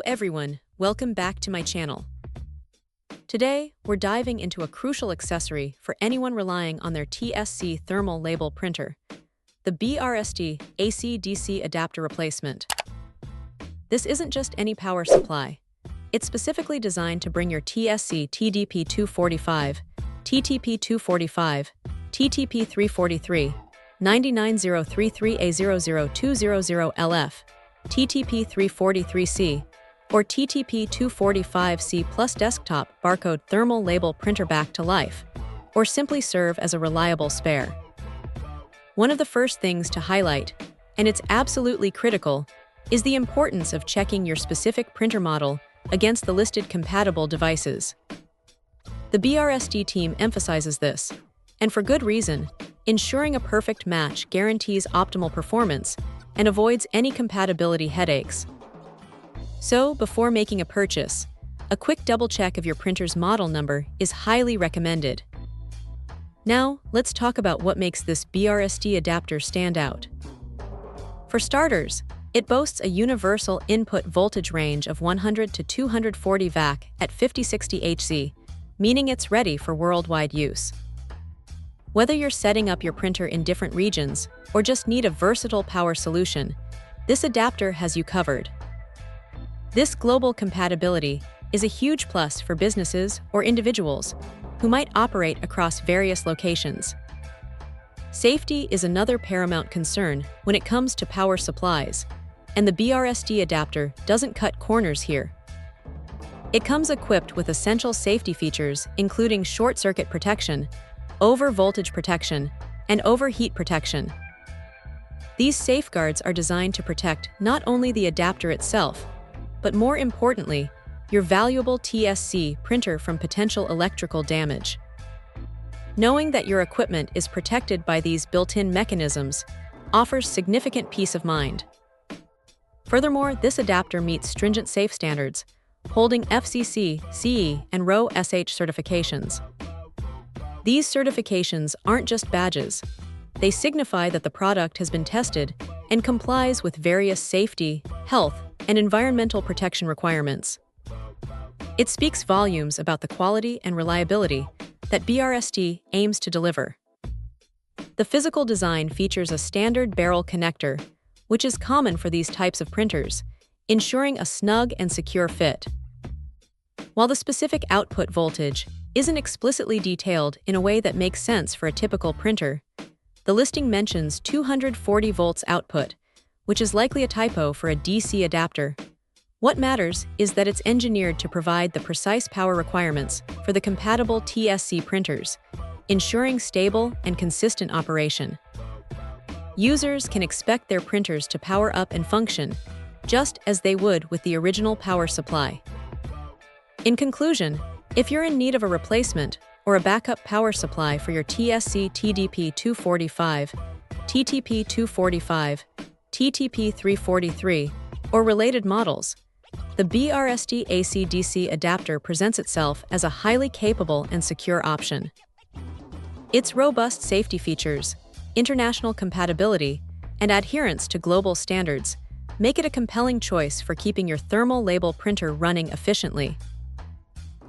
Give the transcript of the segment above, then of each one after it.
everyone, welcome back to my channel. Today, we're diving into a crucial accessory for anyone relying on their TSC thermal label printer, the BRST AC-DC adapter replacement. This isn't just any power supply. It's specifically designed to bring your TSC TDP245, TTP245, TTP343, 99033A00200LF, TTP343C, or TTP245C plus desktop barcode thermal label printer back to life, or simply serve as a reliable spare. One of the first things to highlight, and it's absolutely critical, is the importance of checking your specific printer model against the listed compatible devices. The BRST team emphasizes this, and for good reason. Ensuring a perfect match guarantees optimal performance and avoids any compatibility headaches. So, before making a purchase, a quick double-check of your printer's model number is highly recommended. Now, let's talk about what makes this BRST adapter stand out. For starters, it boasts a universal input voltage range of 100 to 240 VAC at 5060 Hz, meaning it's ready for worldwide use. Whether you're setting up your printer in different regions or just need a versatile power solution, this adapter has you covered. This global compatibility is a huge plus for businesses or individuals who might operate across various locations. Safety is another paramount concern when it comes to power supplies, and the BRST adapter doesn't cut corners here. It comes equipped with essential safety features including short-circuit protection, over-voltage protection, and overheat protection. These safeguards are designed to protect not only the adapter itself, but more importantly, your valuable TSC printer from potential electrical damage. Knowing that your equipment is protected by these built-in mechanisms offers significant peace of mind. Furthermore, this adapter meets stringent safe standards, holding FCC, CE, and RoHS certifications. These certifications aren't just badges. They signify that the product has been tested and complies with various safety, health, and environmental protection requirements. It speaks volumes about the quality and reliability that BRST aims to deliver. The physical design features a standard barrel connector, which is common for these types of printers, ensuring a snug and secure fit. While the specific output voltage isn't explicitly detailed in a way that makes sense for a typical printer, the listing mentions 240 volts output, which is likely a typo for a DC adapter. What matters is that it's engineered to provide the precise power requirements for the compatible TSC printers, ensuring stable and consistent operation. Users can expect their printers to power up and function, just as they would with the original power supply. In conclusion, if you're in need of a replacement or a backup power supply for your TSC TDP245, TTP245, TTP343, or related models, the BRST AC-DC adapter presents itself as a highly capable and secure option. Its robust safety features, international compatibility, and adherence to global standards make it a compelling choice for keeping your thermal label printer running efficiently.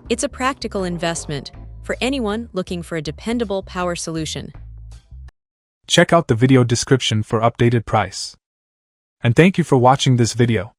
It's a practical investment for anyone looking for a dependable power solution. Check out the video description for updated price. And thank you for watching this video.